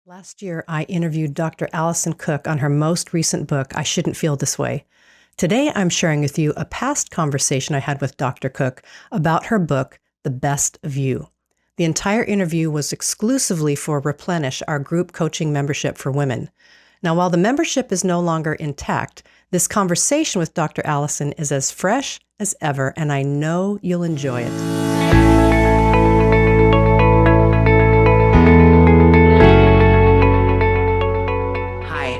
Last year, I interviewed Dr. Alison Cook on her most recent book, I Shouldn't Feel This Way. Today, I'm sharing with you a past conversation I had with Dr. Cook about her book, The Best of You. The entire interview was exclusively for Replenish, our group coaching membership for women. Now, while the membership is no longer intact, this conversation with Dr. Alison is as fresh as ever, and I know you'll enjoy it.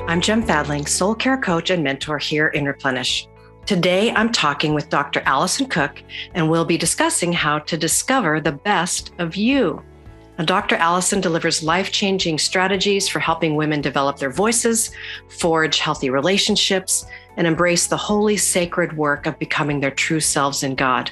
I'm Jem Fadling, soul care coach and mentor here in Replenish. Today, I'm talking with Dr. Alison Cook, and we'll be discussing how to discover the best of you. Now, Dr. Alison delivers life-changing strategies for helping women develop their voices, forge healthy relationships, and embrace the holy, sacred work of becoming their true selves in God.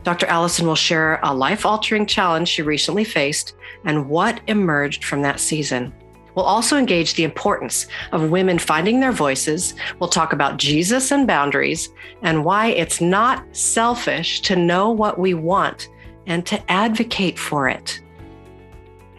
Dr. Alison will share a life-altering challenge she recently faced and what emerged from that season. We'll also engage the importance of women finding their voices. We'll talk about Jesus and boundaries and why it's not selfish to know what we want and to advocate for it.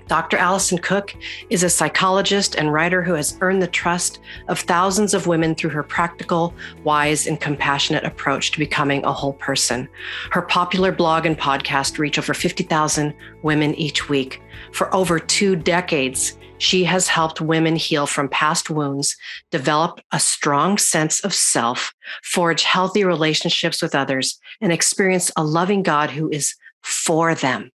Dr. Alison Cook is a psychologist and writer who has earned the trust of thousands of women through her practical, wise, and compassionate approach to becoming a whole person. Her popular blog and podcast reach over 50,000 women each week. For over 2 decades, she has helped women heal from past wounds, develop a strong sense of self, forge healthy relationships with others, and experience a loving God who is for them.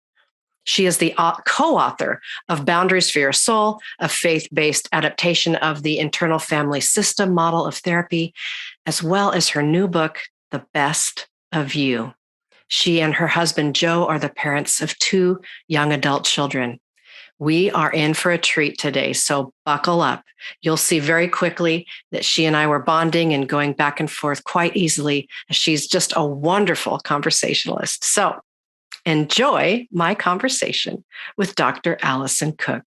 She is the co-author of Boundaries for Your Soul, a faith-based adaptation of the internal family system model of therapy, as well as her new book, The Best of You. She and her husband, Joe, are the parents of 2 young adult children. We are in for a treat today, so buckle up. You'll see very quickly that she and I were bonding and going back and forth quite easily. She's just a wonderful conversationalist. So enjoy my conversation with Dr. Alison Cook.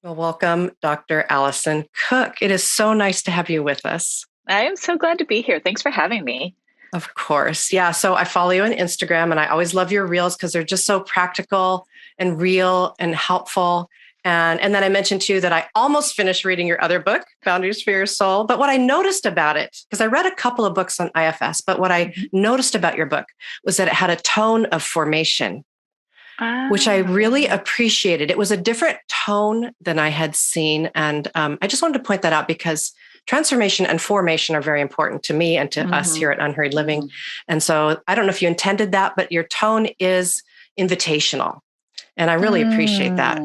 Well, welcome, Dr. Alison Cook. It is so nice to have you with us. I am so glad to be here. Thanks for having me. Of course. Yeah. So I follow you on Instagram and I always love your reels because they're just so practical and real and helpful. And then I mentioned too that I almost finished reading your other book, Boundaries for Your Soul. But what I noticed about it, because I read a couple of books on IFS, but what I noticed about your book was that it had a tone of formation, which I really appreciated. It was a different tone than I had seen. And I just wanted to point that out because transformation and formation are very important to me and to us here at Unhurried Living. And so I don't know if you intended that, but your tone is invitational. And I really appreciate that.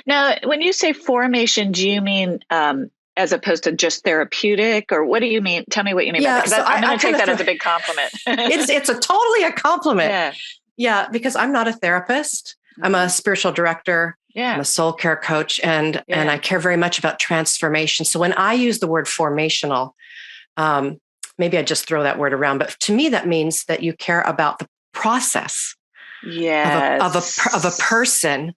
Now, when you say formation, do you mean as opposed to just therapeutic, or what do you mean? Tell me what you mean by that. So I'm going to take that as a big compliment. It's totally a compliment. Yeah, because I'm not a therapist. I'm a spiritual director. I'm a soul care coach, and I care very much about transformation. So when I use the word formational, maybe I just throw that word around, but to me, that means that you care about the process of a person.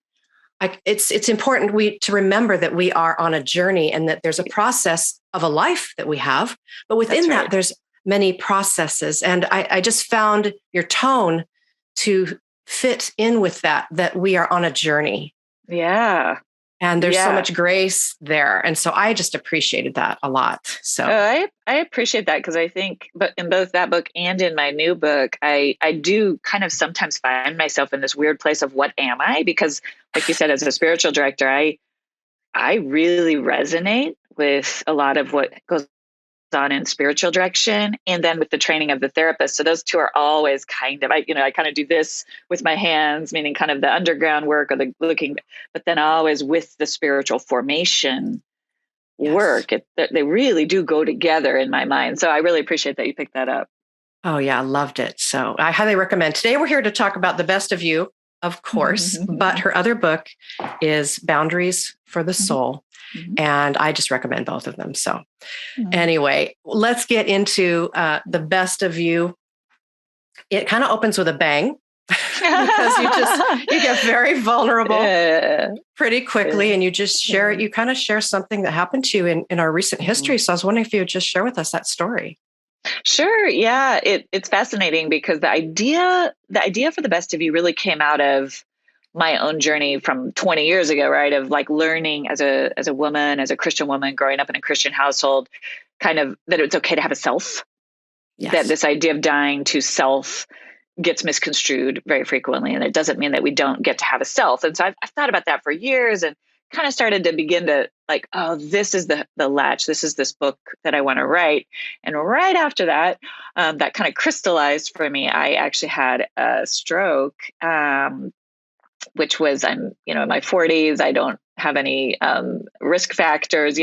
It's important to remember that we are on a journey and that there's a process of a life that we have, but within that, there's many processes. And I just found your tone to fit in with that we are on a journey. Yeah. And there's so much grace there. And so I just appreciated that a lot. So I appreciate that because I think, but in both that book and in my new book, I do kind of sometimes find myself in this weird place of what am I? Because like you said, as a spiritual director, I really resonate with a lot of what goes on in spiritual direction and then with the training of the therapist. So those two are always kind of, I kind of do this with my hands, meaning kind of the underground work or the looking, but then always with the spiritual formation work. They really do go together in my mind. So I really appreciate that you picked that up. Oh yeah, I loved it. So I highly recommend. Today we're here to talk about The Best of You, of course, but her other book is Boundaries for the Soul. And I just recommend both of them. So anyway, let's get into The Best of You. It kind of opens with a bang because you get very vulnerable pretty quickly and you just share, you kind of share something that happened to you in our recent history. So I was wondering if you would just share with us that story. Sure. Yeah. It's fascinating because the idea for The Best of You really came out of my own journey from 20 years ago, right? Of like learning as a woman, as a Christian woman, growing up in a Christian household, kind of that it's okay to have a self, that Yes. this idea of dying to self gets misconstrued very frequently. And it doesn't mean that we don't get to have a self. And so I've thought about that for years and kind of started to begin to like, oh, this is the latch. This is this book that I want to write. And right after that, that kind of crystallized for me. I actually had a stroke, which was I'm, in my 40s. I don't have any risk factors,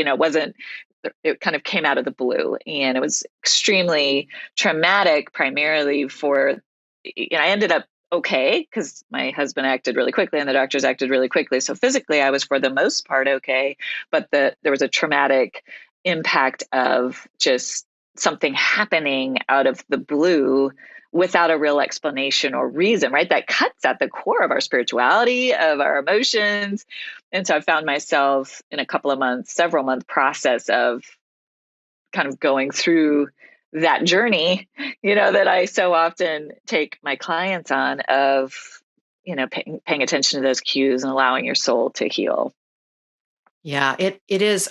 it kind of came out of the blue, and it was extremely traumatic, primarily for, I ended up okay because my husband acted really quickly and the doctors acted really quickly. So physically I was for the most part okay, but there was a traumatic impact of just something happening out of the blue without a real explanation or reason, right? That cuts at the core of our spirituality, of our emotions. And so I found myself in a several month process of kind of going through that journey, that I so often take my clients on of, paying attention to those cues and allowing your soul to heal. Yeah, it is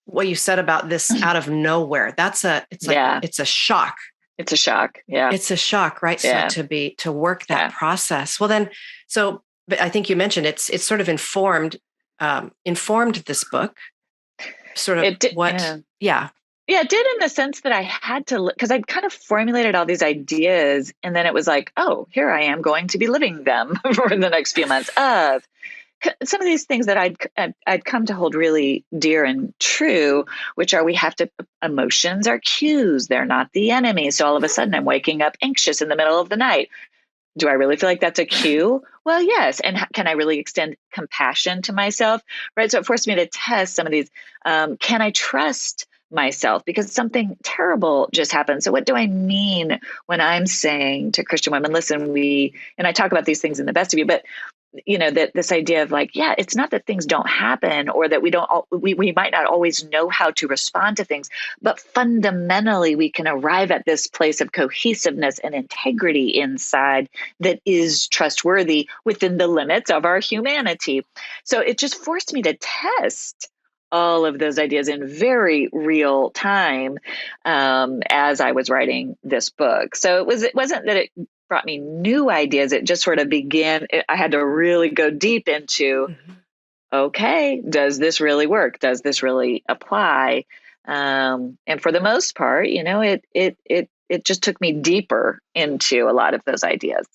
what you said about this out of nowhere. It's a shock. It's a shock. Yeah. It's a shock, right? Yeah. So to work that process. Well, then, but I think you mentioned it's sort of informed this book. Sort of it did, what? Yeah, it did in the sense that I had to, because I'd kind of formulated all these ideas, and then it was like, oh, here I am going to be living them for the next few months of some of these things that I'd come to hold really dear and true, which are emotions are cues. They're not the enemy. So all of a sudden I'm waking up anxious in the middle of the night. Do I really feel like that's a cue? Well, yes. And can I really extend compassion to myself? Right. So it forced me to test some of these. Can I trust myself? Because something terrible just happened. So what do I mean when I'm saying to Christian women, listen, and I talk about these things in The Best of You, but that this idea of like, yeah, it's not that things don't happen or that we might not always know how to respond to things, but fundamentally we can arrive at this place of cohesiveness and integrity inside that is trustworthy within the limits of our humanity. So it just forced me to test all of those ideas in very real time as I was writing this book. So it wasn't that it brought me new ideas. It just sort of began. I had to really go deep into, okay, does this really work? Does this really apply? And for the most part, it just took me deeper into a lot of those ideas.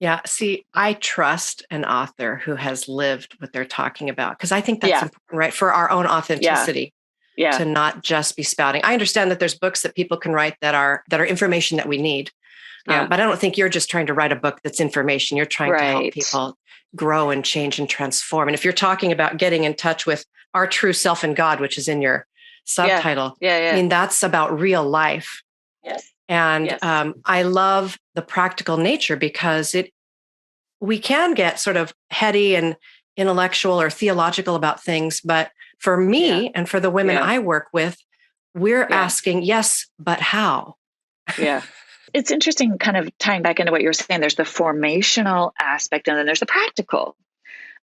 Yeah. See, I trust an author who has lived what they're talking about, because I think that's important, right? For our own authenticity. Yeah. To not just be spouting. I understand that there's books that people can write that are information that we need. But I don't think you're just trying to write a book that's information. You're trying to help people grow and change and transform. And if you're talking about getting in touch with our true self and God, which is in your subtitle, I mean, that's about real life. Yes. And I love the practical nature, because we can get sort of heady and intellectual or theological about things. But for me and for the women I work with, we're asking, yes, but how? Yeah. It's interesting, kind of tying back into what you were saying. There's the formational aspect, and then there's the practical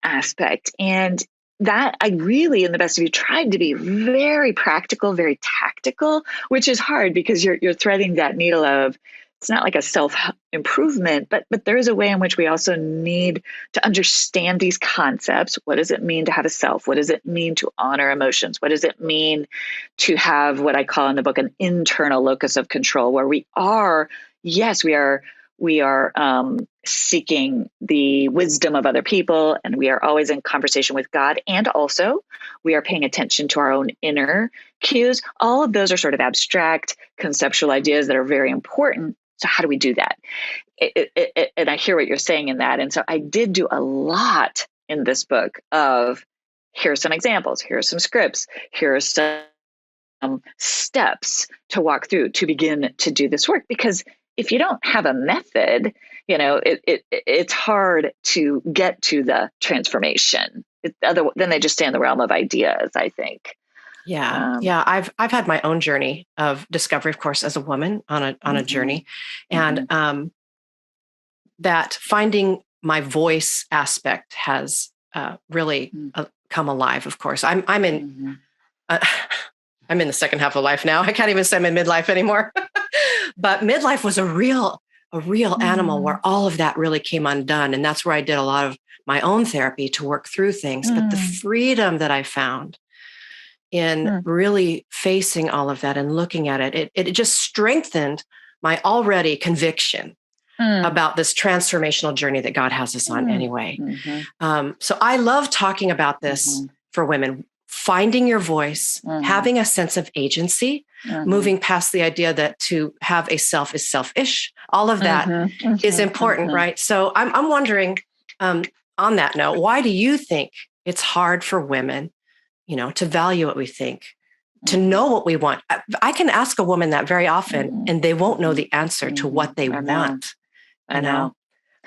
aspect. And that I really, in The Best of You, tried to be very practical, very tactical, which is hard because you're threading that needle of, it's not like a self-improvement, but there is a way in which we also need to understand these concepts. What does it mean to have a self? What does it mean to honor emotions? What does it mean to have what I call in the book an internal locus of control, where we are seeking the wisdom of other people, and we are always in conversation with God, and also we are paying attention to our own inner cues. All of those are sort of abstract conceptual ideas that are very important. So how do we do that? And I hear what you're saying in that. And so I did do a lot in this book of, here are some examples, here are some scripts, here are some steps to walk through to begin to do this work. Because if you don't have a method, it's hard to get to the transformation. Then they just stay in the realm of ideas, I think. Yeah. I've had my own journey of discovery, of course, as a woman on a journey, and that finding my voice aspect has really come alive. Of course, I'm in I'm in the second half of life now. I can't even say I'm in midlife anymore. But midlife was a real animal where all of that really came undone, and that's where I did a lot of my own therapy to work through things. But the freedom that I found in really facing all of that and looking at it just strengthened my already conviction about this transformational journey that God has us on anyway. So I love talking about this for women, finding your voice, having a sense of agency, moving past the idea that to have a self is selfish. All of that is important, right? So I'm wondering, on that note, why do you think it's hard for women, to value what we think, to know what we want? I can ask a woman that very often, and they won't know the answer to what they want. I know.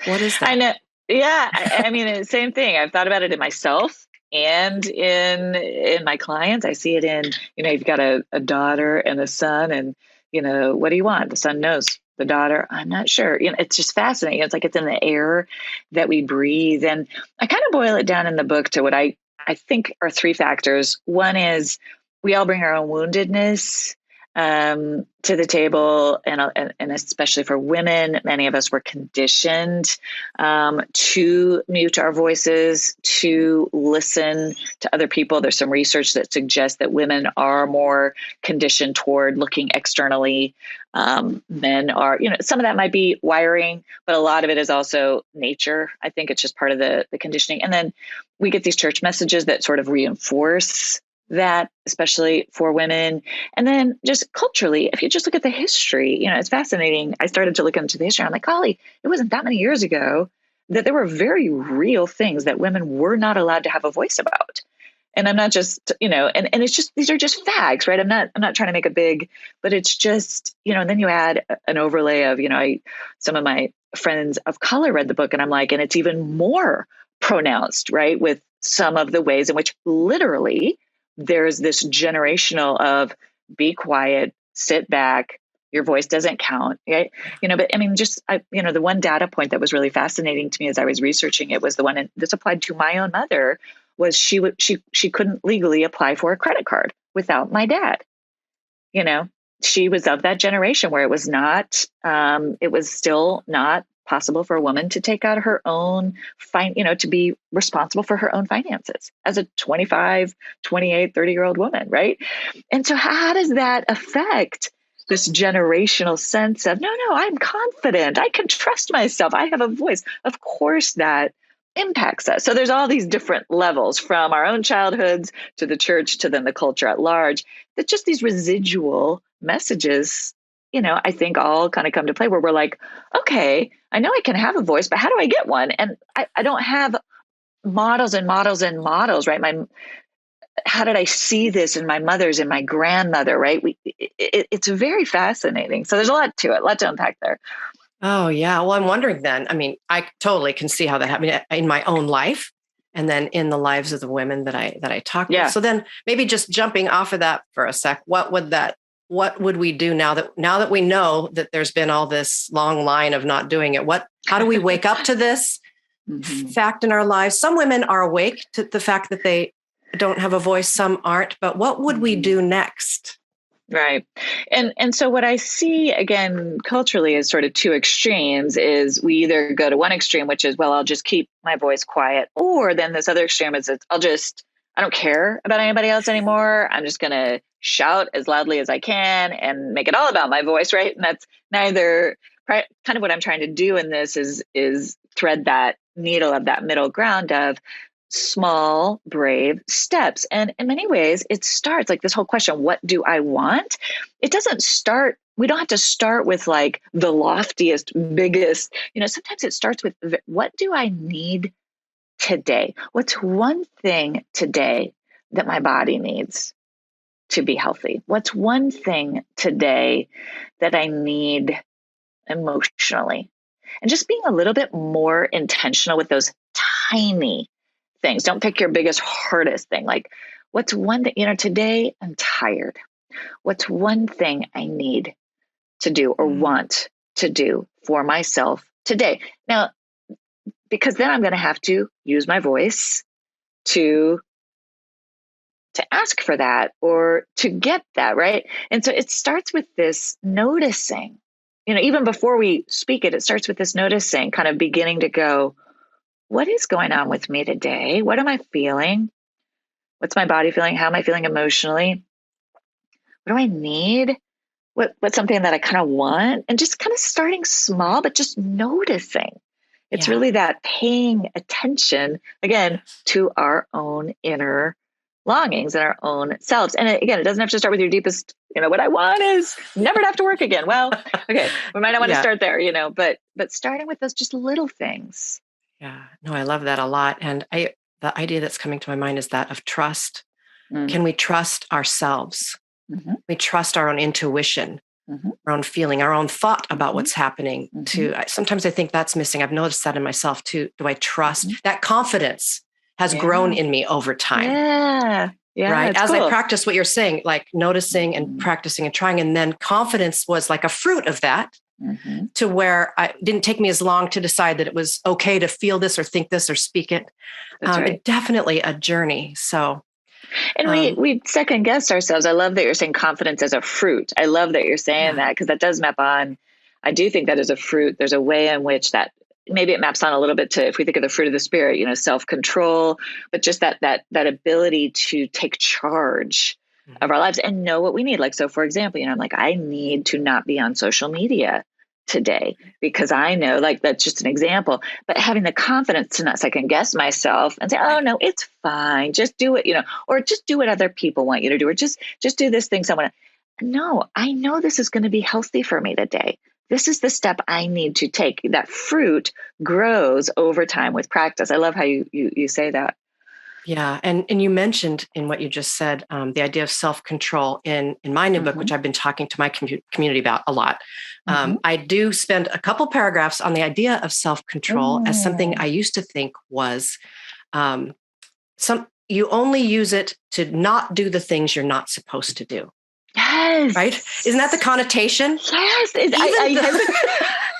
What is that? I know. Yeah. I mean, same thing. I've thought about it in myself and in my clients. I see it in, you've got a daughter and a son, and, what do you want? The son knows. The daughter, I'm not sure. It's just fascinating. It's like it's in the air that we breathe. And I kind of boil it down in the book to what I think are three factors. One is we all bring our own woundedness to the table, and especially for women, many of us were conditioned to mute our voices, to listen to other people. There's some research that suggests that women are more conditioned toward looking externally. Men are, some of that might be wiring, but a lot of it is also nature. I think it's just part of the conditioning. And then we get these church messages that sort of reinforce that, especially for women. And then just culturally, if you just look at the history, it's fascinating. I started to look into the history. I'm like, golly, it wasn't that many years ago that there were very real things that women were not allowed to have a voice about. And I'm not just, and it's just, these are just facts, right? I'm not trying to make a big, but it's just, and then you add an overlay of, some of my friends of color read the book, and I'm like, and it's even more pronounced, right? With some of the ways in which literally there's this generational of be quiet, sit back, your voice doesn't count, right? But I mean, the one data point that was really fascinating to me as I was researching it was the one, and this applied to my own mother, was she couldn't legally apply for a credit card without my dad. She was of that generation where it was still not possible for a woman to take out her own to be responsible for her own finances as a 25, 28, 30-year-old woman, right? And so how does that affect this generational sense of, no, I'm confident, I can trust myself, I have a voice? Of course that impacts us. So there's all these different levels, from our own childhoods to the church to then the culture at large, that just these residual messages, I think all kind of come to play, where we're like, okay, I know I can have a voice, but how do I get one? And I don't have models and models and models, right? How did I see this in my mother's and my grandmother, right? It's very fascinating. So there's a lot to it, a lot to unpack there. Oh, yeah. Well, I'm wondering then, I mean, I totally can see how that happened in my own life, and then in the lives of the women that I talk with. So then maybe just jumping off of that for a sec, what would we do now that we know that there's been all this long line of not doing it? How do we wake up to this fact in our lives? Some women are awake to the fact that they don't have a voice, some aren't, but what would we do next? Right. And so what I see, again, culturally as sort of two extremes is we either go to one extreme, which is, well, I'll just keep my voice quiet. Or then this other extreme is I don't care about anybody else anymore. I'm just going to shout as loudly as I can and make it all about my voice. Right. And that's neither kind of what I'm trying to do in this is thread that needle of that middle ground of small, brave steps. And in many ways, it starts like this whole question, what do I want? It doesn't start, we don't have to start with like the loftiest, biggest, sometimes it starts with, what do I need today? What's one thing today that my body needs to be healthy? What's one thing today that I need emotionally? And just being a little bit more intentional with those tiny things. Don't pick your biggest, hardest thing. Like, what's one thing, today I'm tired. What's one thing I need to do or want to do for myself today? Now, because then I'm going to have to use my voice to ask for that or to get that, right? And so it starts with this noticing, even before we speak it, it starts with this noticing, kind of beginning to go, what is going on with me today? What am I feeling? What's my body feeling? How am I feeling emotionally? What do I need? What's something that I kind of want? And just kind of starting small, but just noticing. It's really that paying attention, again, to our own inner longings and our own selves. And again, it doesn't have to start with your deepest, what I want is never to have to work again. Well, okay, we might not want to start there, but starting with those just little things. Yeah, no, I love that a lot. And the idea that's coming to my mind is that of trust. Can we trust ourselves? We trust our own intuition, our own feeling, our own thought about what's happening. Sometimes I think that's missing. I've noticed that in myself too. Do I trust? That confidence has grown in me over time. Yeah. Right. As cool. I practice what you're saying, like noticing and practicing and trying. And then confidence was like a fruit of that. To where it didn't take me as long to decide that it was okay to feel this or think this or speak it. Right. Definitely a journey. So, and we second guess ourselves. I love that you're saying confidence as a fruit. I love that you're saying that, because that does map on. I do think that is a fruit. There's a way in which that maybe it maps on a little bit to, if we think of the fruit of the spirit, self-control, but just that ability to take charge of our lives and know what we need. Like, so for example, I'm like, I need to not be on social media today because I know, like, that's just an example, but having the confidence to not second guess myself and say, oh no, it's fine. Just do it, or just do what other people want you to do, or just do this thing someone. No, I know this is going to be healthy for me today. This is the step I need to take. That fruit grows over time with practice. I love how you say that. Yeah. And you mentioned in what you just said, the idea of self-control in my new book, which I've been talking to my community about a lot. I do spend a couple paragraphs on the idea of self-control as something I used to think was you only use it to not do the things you're not supposed to do. Yes. Right? Isn't that the connotation? Yes.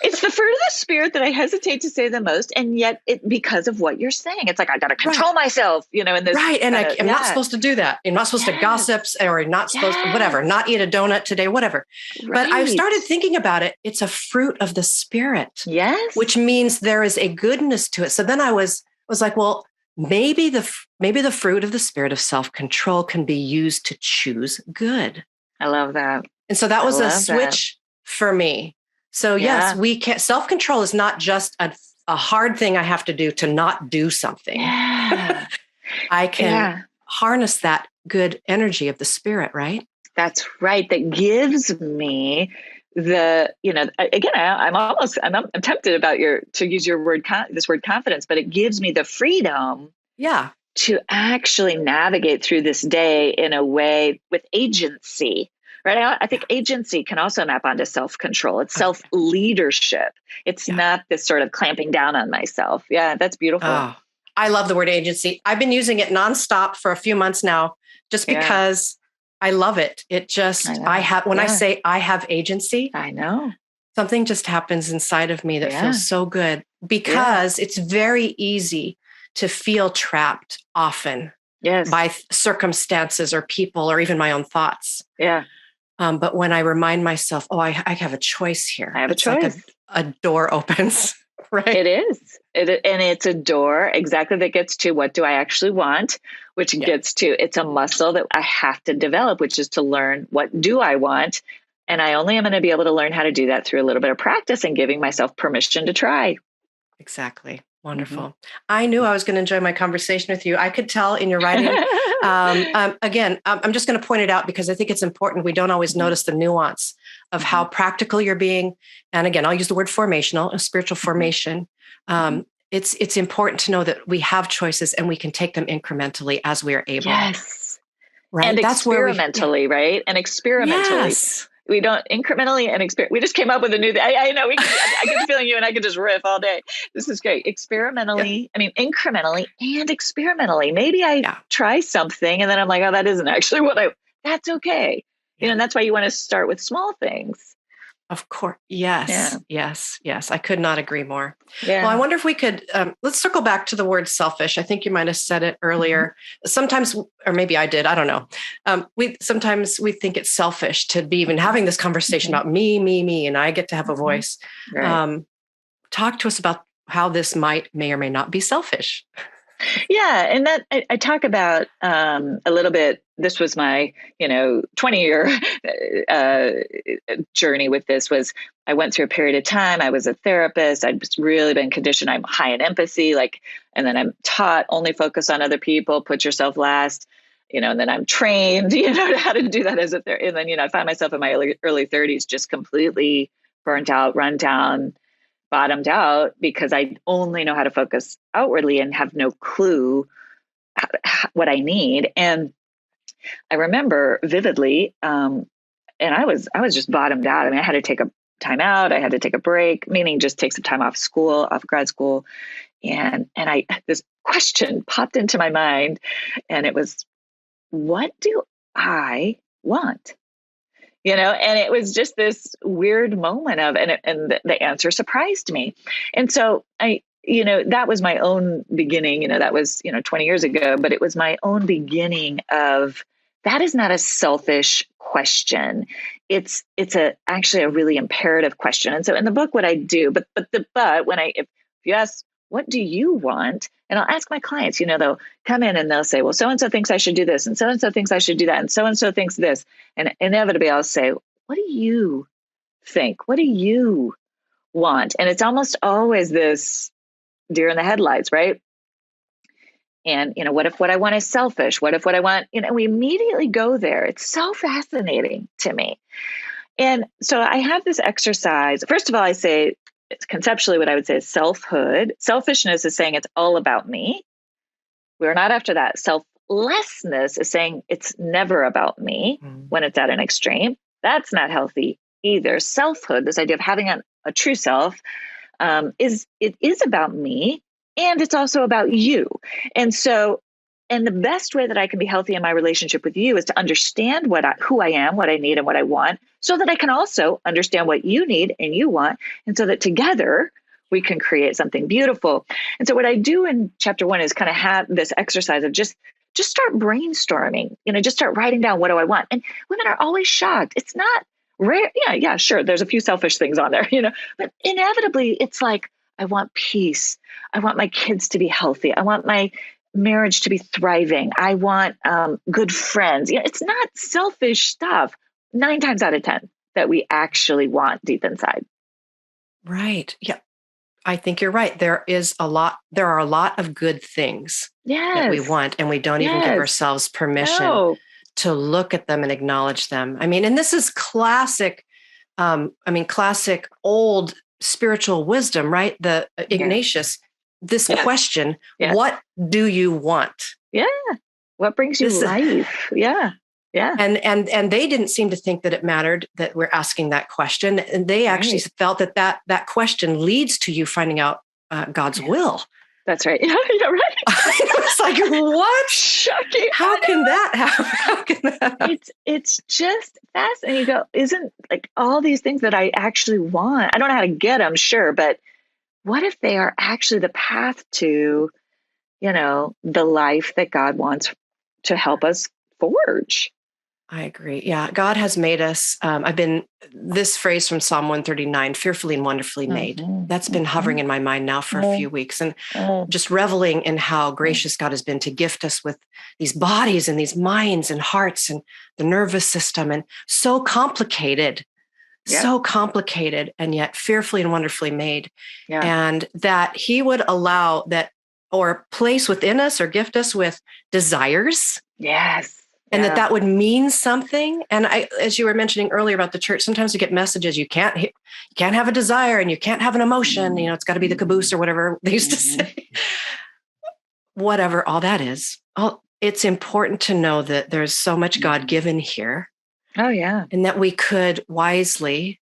It's the fruit of the spirit that I hesitate to say the most. And yet because of what you're saying, it's like, I got to control myself, in this. Right. And I'm not supposed to do that. I'm not supposed to gossip or not supposed to, whatever, not eat a donut today, whatever. Right. But I started thinking about it. It's a fruit of the spirit. Yes. Which means there is a goodness to it. So then I was like, well, maybe the fruit of the spirit of self-control can be used to choose good. I love that. And so that was a switch for me. So yes, we can. Self-control is not just a hard thing I have to do to not do something. Yeah. I can harness that good energy of the spirit, right? That's right. That gives me the, again, I'm tempted about to use your word, this word confidence, but it gives me the freedom. Yeah. To actually navigate through this day in a way with agency, right? I think agency can also map onto self-control. It's self-leadership. It's not this sort of clamping down on myself. Yeah, that's beautiful. Oh, I love the word agency. I've been using it nonstop for a few months now, just because I love it. It just, I say I have agency, I know. Something just happens inside of me that feels so good, because it's very easy to feel trapped often by circumstances or people or even my own thoughts. Yeah. But when I remind myself, I have a choice here. I have a choice. Like a door opens, right? It is. And it's a door exactly that gets to what do I actually want, which gets to, it's a muscle that I have to develop, which is to learn what do I want. And I only am going to be able to learn how to do that through a little bit of practice and giving myself permission to try. Exactly. Wonderful. I knew I was going to enjoy my conversation with you. I could tell in your writing. Again, I'm just going to point it out because I think it's important. We don't always notice the nuance of how practical you're being. And again, I'll use the word formational, a spiritual formation. It's important to know that we have choices and we can take them incrementally as we are able. Yes. Right. And that's experimentally, right? And experimentally. Yes. We don't incrementally and we just came up with a new thing. I know. I get the feeling you and I could just riff all day. This is great. Incrementally and experimentally. Maybe I try something and then I'm like, oh, that isn't actually that's okay. And that's why you want to start with small things. Of course. Yes. Yeah. Yes. I could not agree more. Yeah. Well, I wonder if we could, let's circle back to the word selfish. I think you might have said it earlier. Sometimes, or maybe I did, I don't know. Sometimes we think it's selfish to be even having this conversation about me, and I get to have a voice. Right. Talk to us about how this may or may not be selfish. Yeah. And that I talk about a little bit. This was my, 20-year journey with this. Was I went through a period of time. I was a therapist. I'd really been conditioned. I'm high in empathy, and then I'm taught only focus on other people, put yourself last, and then I'm trained, how to do that as a therapist. And then, I find myself in my early 30s, just completely burnt out, run down, bottomed out, because I only know how to focus outwardly and have no clue what I need. And I remember vividly, and I was just bottomed out. I mean, I had to take a time out. I had to take a break, meaning just take some time off school, off grad school. And this question popped into my mind, and it was, what do I want? And it was just this weird moment and the answer surprised me. And so that was my own beginning, that was, 20 years ago, but it was my own beginning of, that is not a selfish question. It's actually a really imperative question. And so in the book, what I do, but if you ask, what do you want? And I'll ask my clients, they'll come in and they'll say, well, so-and-so thinks I should do this, and so-and-so thinks I should do that, and so-and-so thinks this. And inevitably I'll say, what do you think? What do you want? And it's almost always this deer in the headlights, right? And, what if what I want is selfish? What if what I want, we immediately go there. It's so fascinating to me. And so I have this exercise. First of all, I say, it's conceptually what I would say is selfhood. Selfishness is saying it's all about me. We're not after that. Selflessness is saying it's never about me when it's at an extreme. That's not healthy either. Selfhood, this idea of having a true self, is about me, and it's also about you. And the best way that I can be healthy in my relationship with you is to understand who I am, what I need, and what I want, so that I can also understand what you need and you want, and so that together we can create something beautiful. And so what I do in chapter 1 is kind of have this exercise of just start brainstorming, just start writing down, what do I want? And women are always shocked. It's not rare. Yeah, sure. There's a few selfish things on there, but inevitably it's like, I want peace. I want my kids to be healthy. I want my marriage to be thriving. I want good friends. It's not selfish stuff 9 times out of 10 that we actually want deep inside. Right. Yeah. I think you're right. There are a lot of good things that we want, and we don't even give ourselves permission to look at them and acknowledge them. I mean, and this is classic old spiritual wisdom, right? The Ignatius, this question, what do you want? Yeah. What brings you life? Yeah. Yeah. And they didn't seem to think that it mattered that we're asking that question. And they actually felt that question leads to you finding out God's will. That's right. Yeah, right. It's like, what? Shocking. How can that happen? It's just fast. And you go, isn't like all these things that I actually want? I don't know how to get them, sure. But what if they are actually the path to, the life that God wants to help us forge? I agree. Yeah. God has made us, this phrase from Psalm 139, fearfully and wonderfully made. That's been hovering in my mind now for a few weeks, and just reveling in how gracious God has been to gift us with these bodies and these minds and hearts and the nervous system, and so complicated, and yet fearfully and wonderfully made. Yeah. And that he would allow that, or place within us or gift us with desires. Yes. And that would mean something. And as you were mentioning earlier about the church, sometimes we get messages, you can't have a desire and you can't have an emotion. It's got to be the caboose or whatever they used to say. Whatever all that is. It's important to know that there's so much God given here. Oh, yeah. And that we could wisely,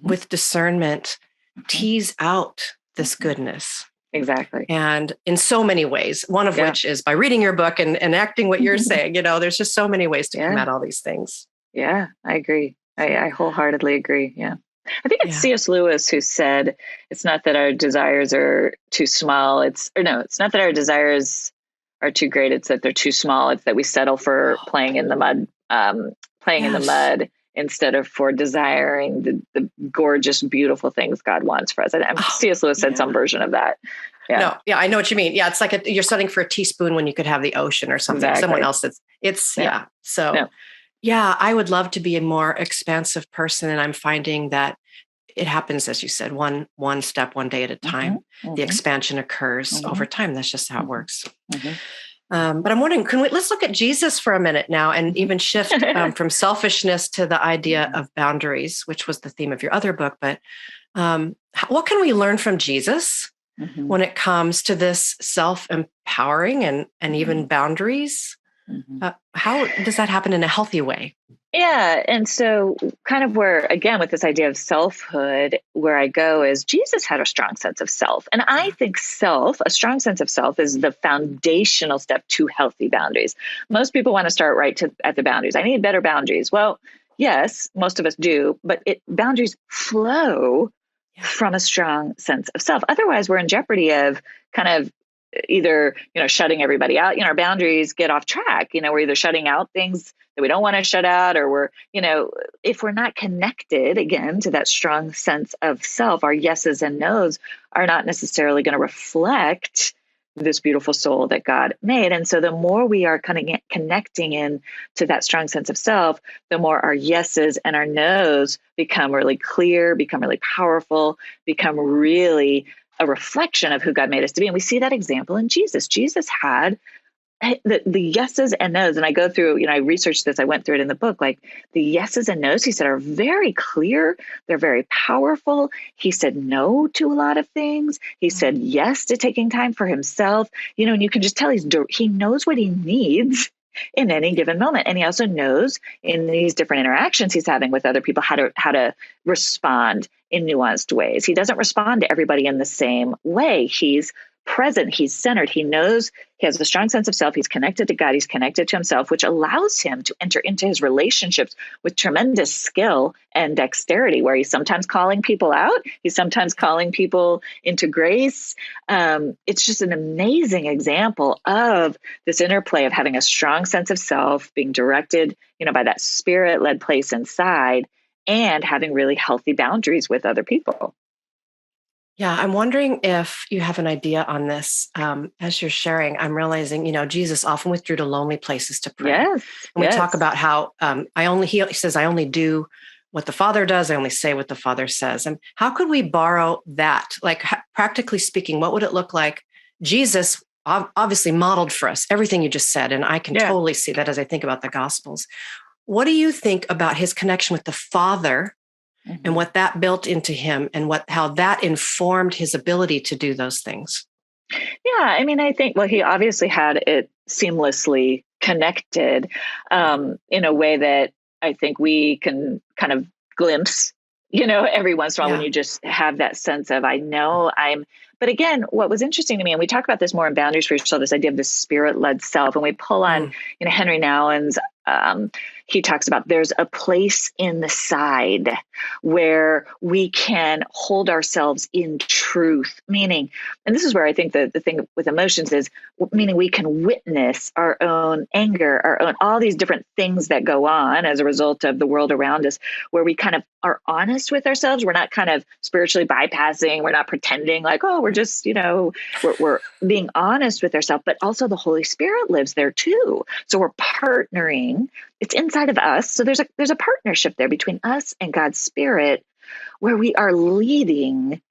with discernment, tease out this goodness. Exactly. And in so many ways, one of which is by reading your book and acting what you're saying. There's just so many ways to come at all these things. Yeah, I agree. I wholeheartedly agree. Yeah. I think it's Yeah. C.S. Lewis who said, it's not that our desires are too small. It's not that our desires are too great. It's that they're too small. It's that we settle for playing in the mud, Yes. instead of for desiring the gorgeous, beautiful things God wants for us. And Oh, C.S. Lewis said some yeah. version of that. Yeah, No, yeah, I know what you mean. Yeah, it's like you're setting for a teaspoon when you could have the ocean or something. Someone exactly. else it's Yeah, yeah. So yeah. yeah, I would love to be a more expansive person. And I'm finding that it happens, as you said, one step, one day at a Mm-hmm, time. The mm-hmm, expansion occurs mm-hmm, over time. That's just how it works. mm-hmm, But I'm wondering, let's look at Jesus for a minute now and even shift mm-hmm. from selfishness to the idea of boundaries, which was the theme of your other book. But what can we learn from Jesus Mm-hmm, when it comes to this self-empowering and even boundaries? mm-hmm. How does that happen in a healthy way? Yeah. And so, kind of where, again, with this idea of selfhood, where I go is Jesus had a strong sense of self. And I think a strong sense of self, is the foundational step to healthy boundaries. Most people want to start at the boundaries. I need better boundaries. Well, yes, most of us do, but boundaries flow Yeah. from a strong sense of self. Otherwise, we're in jeopardy of kind of either shutting everybody out. Our boundaries get off track. We're either shutting out things that we don't want to shut out, or we're if we're not connected again to that strong sense of self, our yeses and nos are not necessarily going to reflect this beautiful soul that God made. And so the more we are kind of connecting in to that strong sense of self, the more our yeses and our nos become really clear, become really powerful, become really a reflection of who God made us to be. And we see that example in Jesus. Jesus had the yeses and nos. And I go through, I researched this, I went through it in the book, like the yeses and nos, he said, are very clear. They're very powerful. He said no to a lot of things. He said yes to taking time for himself, and you can just tell he knows what he needs in any given moment. And he also knows in these different interactions he's having with other people how to respond in nuanced ways. He doesn't respond to everybody in the same way. He's present, he's centered, he knows, he has a strong sense of self, he's connected to God, he's connected to himself, which allows him to enter into his relationships with tremendous skill and dexterity, where he's sometimes calling people out, he's sometimes calling people into grace. It's just an amazing example of this interplay of having a strong sense of self, being directed, by that spirit-led place inside, and having really healthy boundaries with other people. Yeah, I'm wondering if you have an idea on this. As you're sharing, I'm realizing, Jesus often withdrew to lonely places to pray. Yes, And we talk yes. about how he says, I only do what the Father does. I only say what the Father says. And how could we borrow that? Like, practically speaking, what would it look like? Jesus obviously modeled for us everything you just said. And I can totally see that as I think about the Gospels. What do you think about his connection with the Father? Mm-hmm. And what that built into him and how that informed his ability to do those things? Yeah, I mean, I think, he obviously had it seamlessly connected in a way that I think we can kind of glimpse, every once in a while, when you just have that sense of, I know but again, what was interesting to me, and we talk about this more in Boundaries for Yourself, this idea of the spirit-led self, and we pull on, Henry Nouwen's, he talks about there's a place in the side where we can hold ourselves in truth, meaning, and this is where I think the thing with emotions is, meaning we can witness our own anger, our own, all these different things that go on as a result of the world around us, where we kind of are honest with ourselves. We're not kind of spiritually bypassing. We're not pretending like, oh, we're just, we're being honest with ourselves, but also the Holy Spirit lives there too. So we're partnering. It's inside of us. So there's a partnership there between us and God's Spirit, where we are leading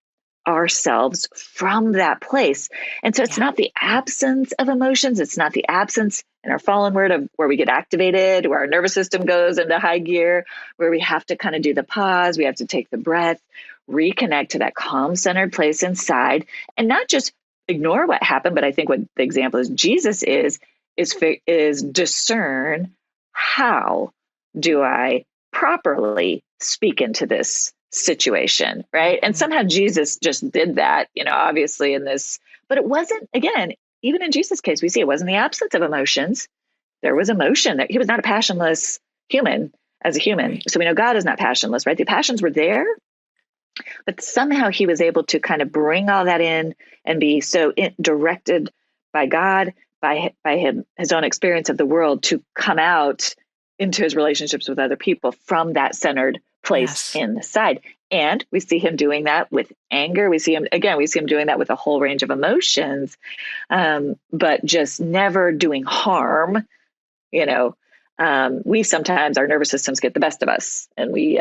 ourselves from that place. And so it's not the absence of emotions. It's not the absence in our fallen word of where we get activated, where our nervous system goes into high gear, where we have to kind of do the pause. We have to take the breath, reconnect to that calm centered place inside, and not just ignore what happened. But I think what the example is Jesus is discern, how do I properly speak into this situation, right? And somehow Jesus just did that, obviously in this, but it wasn't, again, even in Jesus' case, we see it wasn't the absence of emotions. There was emotion. He was not a passionless human as a human. So we know God is not passionless, right? The passions were there, But somehow he was able to kind of bring all that in and be so directed by God, by him, his own experience of the world, to come out into his relationships with other people from that centered place Yes. inside. And we see him doing that with anger. We see him doing that with a whole range of emotions, but just never doing harm. We sometimes, our nervous systems get the best of us, and we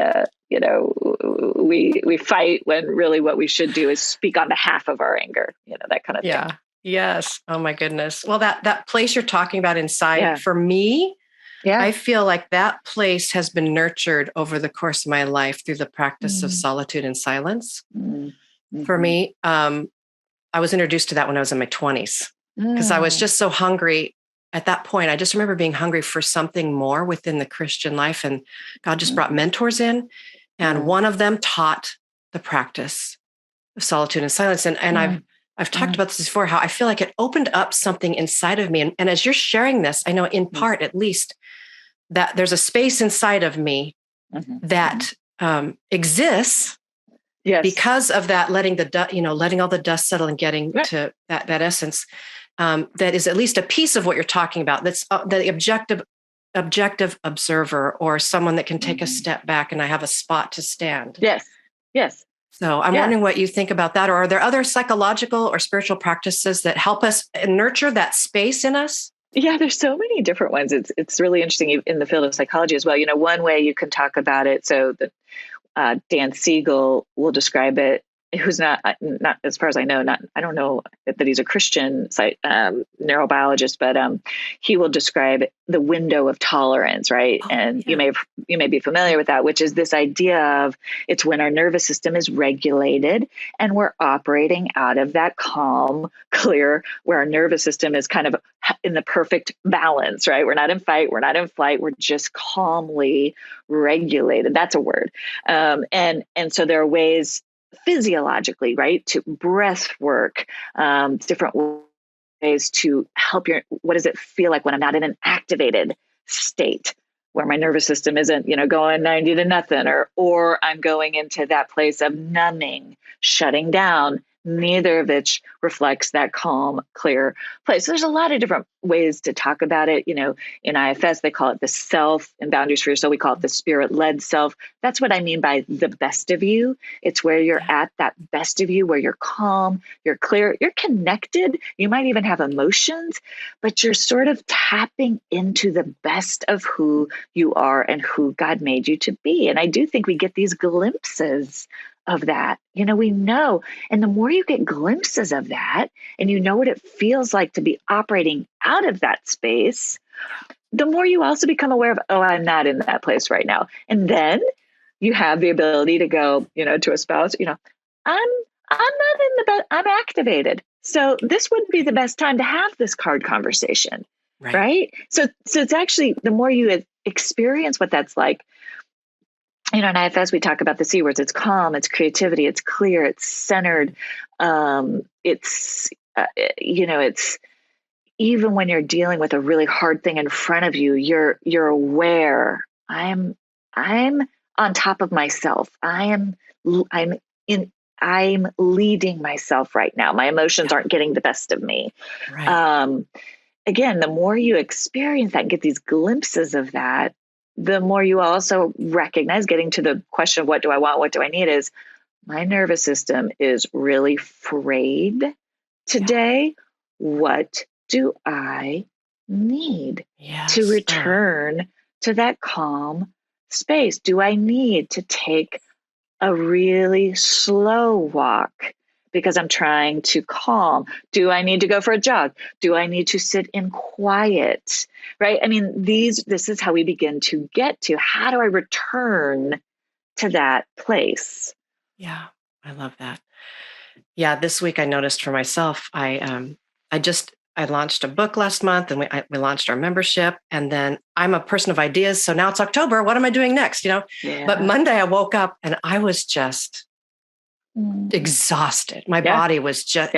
fight when really what we should do is speak on behalf of our anger, that kind of Yeah. thing. Yes. Oh my goodness. Well, that place you're talking about inside, for me, Yeah. I feel like that place has been nurtured over the course of my life through the practice of solitude and silence. Mm-hmm. For me, I was introduced to that when I was in my 20s because I was just so hungry at that point. I just remember being hungry for something more within the Christian life. And God just brought mentors in. And one of them taught the practice of solitude and silence. And I've talked about this before, how I feel like it opened up something inside of me. And as you're sharing this, I know in part, at least, that there's a space inside of me that exists because of that, letting all the dust settle and getting to that essence. That is at least a piece of what you're talking about. That's the objective observer, or someone that can take a step back and I have a spot to stand. Yes. So I'm wondering what you think about that. Or are there other psychological or spiritual practices that help us nurture that space in us? Yeah, there's so many different ones. It's really interesting in the field of psychology as well. One way you can talk about it. So Dan Siegel will describe it, who's not as far as I know, I don't know that he's a Christian neurobiologist, but he will describe the window of tolerance, right? You may be familiar with that, which is this idea of it's when our nervous system is regulated and we're operating out of that calm, clear, where our nervous system is kind of in the perfect balance, right? We're not in fight, we're not in flight, we're just calmly regulated. That's a word. And so there are ways physiologically, right, to breath work, different ways to help what does it feel like when I'm not in an activated state where my nervous system isn't, going 90 to nothing, or I'm going into that place of numbing, shutting down, neither of which reflects that calm, clear place. So there's a lot of different ways to talk about it. In IFS, they call it the self. In Boundaries for Your Soul, we call it the spirit-led self. That's what I mean by the best of you. It's where you're at that best of you, where you're calm, you're clear, you're connected. You might even have emotions, but you're sort of tapping into the best of who you are and who God made you to be. And I do think we get these glimpses of that. We know. And the more you get glimpses of that, and you know what it feels like to be operating out of that space, the more you also become aware of, I'm not in that place right now. And then you have the ability to go, to a spouse, I'm not in the best, I'm activated. So this wouldn't be the best time to have this card conversation. Right? So it's actually, the more you experience what that's like, in IFS, we talk about the C words. It's calm, it's creativity, it's clear, it's centered. It's even when you're dealing with a really hard thing in front of you, you're aware. I'm on top of myself. I'm leading myself right now. My emotions aren't getting the best of me. Again, the more you experience that and get these glimpses of that, the more you also recognize, getting to the question of what do I want, what do I need, is my nervous system is really frayed today. What do I need to return to that calm space? Do I need to take a really slow walk because I'm trying to calm? Do I need to go for a jog? Do I need to sit in quiet? Right? I mean, this is how we begin to get to, how do I return to that place? Yeah, I love that. Yeah, this week I noticed for myself, I launched a book last month, and we launched our membership, and then I'm a person of ideas. So now it's October. What am I doing next? But Monday I woke up and I was just exhausted. My body was just,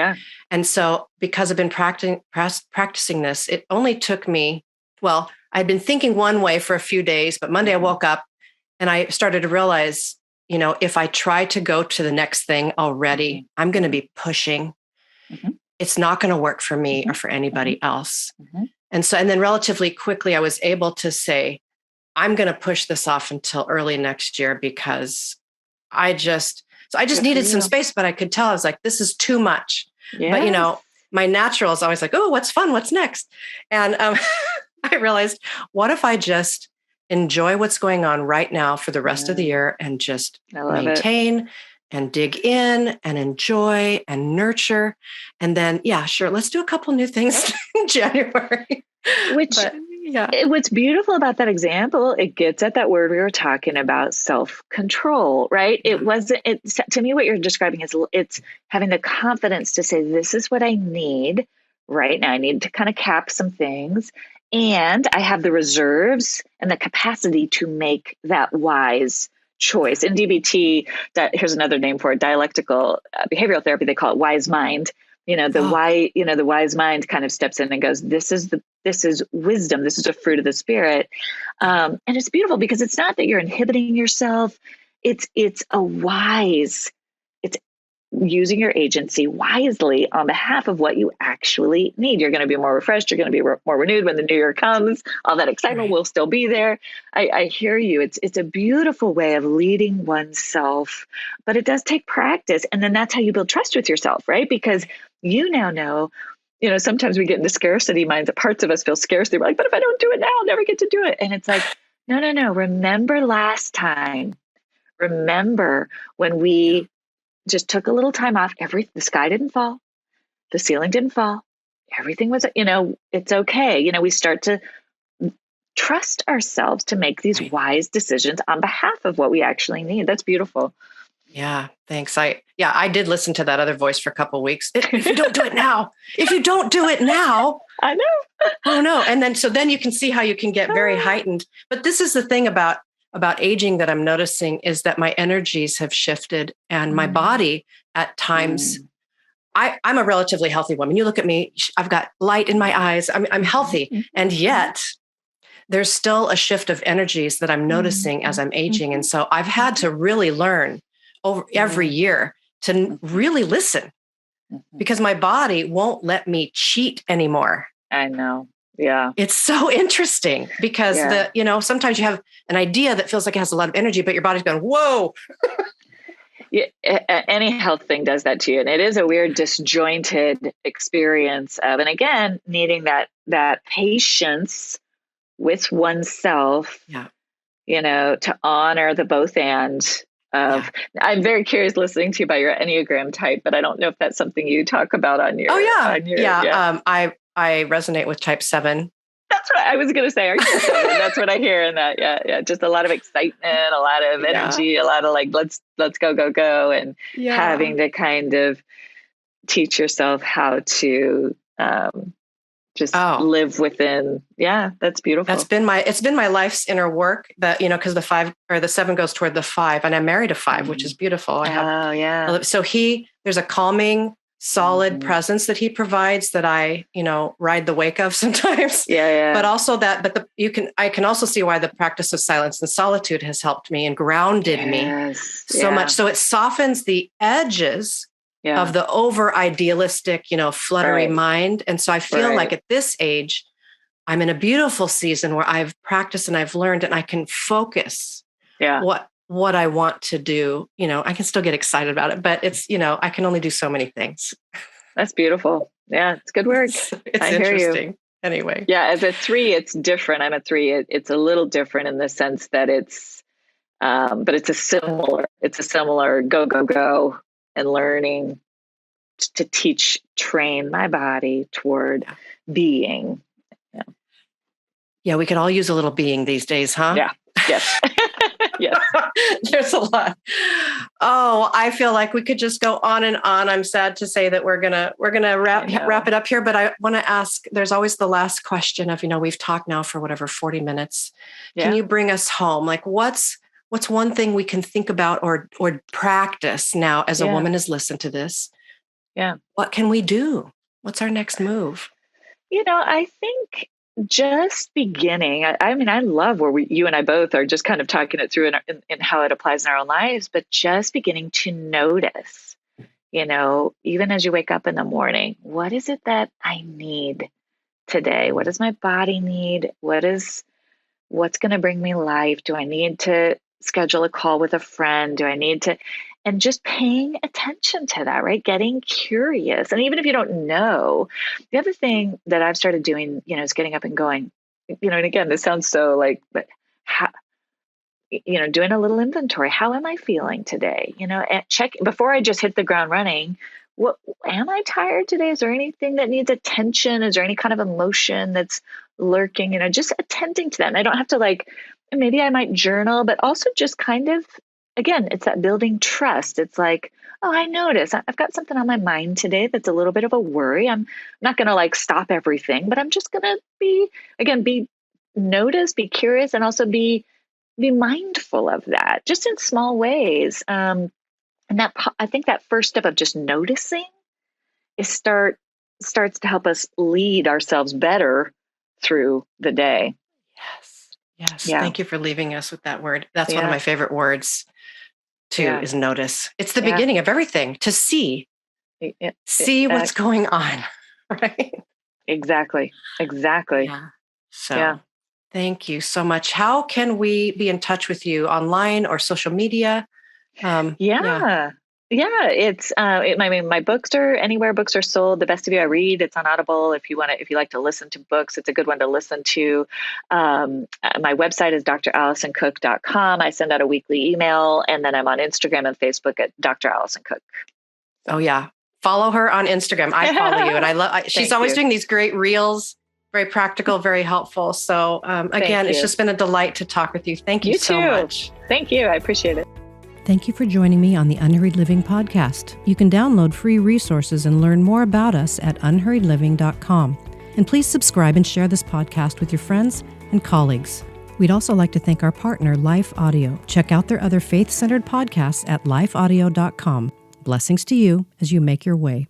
and so because I've been practicing this, it only took me, I'd been thinking one way for a few days, but Monday I woke up and I started to realize if I try to go to the next thing already, I'm going to be pushing. Mm-hmm. It's not going to work for me or for anybody else. And then relatively quickly, I was able to say, I'm going to push this off until early next year because I just needed some space, but I could tell I was like, this is too much. Yes. But, my natural is always like, oh, what's fun? What's next? And I realized, what if I just enjoy what's going on right now for the rest of the year and just maintain and dig in and enjoy and nurture. And then, sure, let's do a couple new things in January. What's beautiful about that example, it gets at that word we were talking about, self-control, right? Yeah. To me, what you're describing is it's having the confidence to say, this is what I need right now. I need to kind of cap some things. And I have the reserves and the capacity to make that wise choice. In DBT, here's another name for it, dialectical behavioral therapy, they call it wise mind. The wise mind kind of steps in and goes, this is wisdom. This is a fruit of the spirit. And it's beautiful because it's not that you're inhibiting yourself. It's using your agency wisely on behalf of what you actually need. You're going to be more refreshed. You're going to be more renewed when the new year comes. All that excitement will still be there. I hear you. It's a beautiful way of leading oneself, but it does take practice. And then that's how you build trust with yourself, right? Because you now know, sometimes we get into scarcity minds. Parts of us feel scarcity. We're like, but if I don't do it now, I'll never get to do it. And it's like, no. Remember last time. Remember when we just took a little time off. The sky didn't fall. The ceiling didn't fall. Everything was, it's okay. We start to trust ourselves to make these wise decisions on behalf of what we actually need. That's beautiful. Yeah, thanks. I did listen to that other voice for a couple of weeks. If you don't do it now, I know. Oh no. And then you can see how you can get very heightened. But this is the thing about aging that I'm noticing is that my energies have shifted and my body at times, I'm a relatively healthy woman. You look at me, I've got light in my eyes. I'm healthy. And yet there's still a shift of energies that I'm noticing as I'm aging. And so I've had to really learn over every year to really listen because my body won't let me cheat anymore. I know. Yeah. It's so interesting because sometimes you have an idea that feels like it has a lot of energy, but your body's going, whoa. Yeah, any health thing does that to you. And it is a weird disjointed experience of, and again, needing that patience with oneself, to honor the both and of, I'm very curious listening to you about your Enneagram type, but I don't know if that's something you talk about on your. I resonate with type 7. That's what I was going to say. Are you 7? That's what I hear in that. Yeah. Just a lot of excitement, a lot of energy, a lot of like, let's go. And having to kind of teach yourself how to live within. Yeah, that's beautiful. It's been my life's inner work that, because the 5 or the 7 goes toward the 5 and I'm married to 5, which is beautiful. So there's a calming, solid presence that he provides that I, ride the wake of sometimes. But also I can also see why the practice of silence and solitude has helped me and grounded me so much. So it softens the edges of the over idealistic, fluttery mind. And so I feel like at this age, I'm in a beautiful season where I've practiced and I've learned and I can focus what I want to do. I can still get excited about it, but it's, I can only do so many things. That's beautiful. Yeah, it's good work. It's interesting. Anyway. Yeah, as a 3, it's different. I'm a 3. It's a little different in the sense that it's, but it's a similar go and learning to train my body toward being. Yeah, we could all use a little being these days, huh? Yeah. Yes. Yes. There's a lot. Oh, I feel like we could just go on and on. I'm sad to say that we're gonna wrap it up here, but I want to ask. There's always the last question of we've talked now for 40 minutes. Can you bring us home? Like what's one thing we can think about or practice now as a woman has listened to this? Yeah. What can we do? What's our next move? I think just beginning. I mean, I love where you and I both are just kind of talking it through in how it applies in our own lives, but just beginning to notice, even as you wake up in the morning, what is it that I need today? What does my body need? What's going to bring me life? Do I need to schedule a call with a friend? Do I need to, and just paying attention to that, right? Getting curious. And even if you don't know, the other thing that I've started doing, is getting up and going, and again, this sounds so like, but how, doing a little inventory. How am I feeling today? And check before I just hit the ground running. What am I tired today? Is there anything that needs attention? Is there any kind of emotion that's lurking? Just attending to that. And I don't have to maybe I might journal, but also just kind of, again, it's that building trust. It's like, oh, I notice I've got something on my mind today that's a little bit of a worry. I'm not going to stop everything, but I'm just going to be notice, be curious, and also be mindful of that just in small ways. And that, I think that first step of just noticing starts to help us lead ourselves better through the day. Yes. Yeah. Thank you for leaving us with that word. That's one of my favorite words too, is notice. It's the beginning of everything, to see what's going on, right? Exactly. Yeah. So thank you so much. How can we be in touch with you, online or social media? It's my books are anywhere books are sold. The Best of You I Read, it's on Audible. If you like to listen to books, it's a good one to listen to. My website is dralisoncook.com. I send out a weekly email, and then I'm on Instagram and Facebook at Dr. Alison Cook. Oh yeah. Follow her on Instagram. I follow you, and I love, she's always doing these great reels, very practical, very helpful. So again, it's just been a delight to talk with you. Thank you so much. Thank you. I appreciate it. Thank you for joining me on the Unhurried Living Podcast. You can download free resources and learn more about us at unhurriedliving.com. And please subscribe and share this podcast with your friends and colleagues. We'd also like to thank our partner, Life Audio. Check out their other faith-centered podcasts at lifeaudio.com. Blessings to you as you make your way.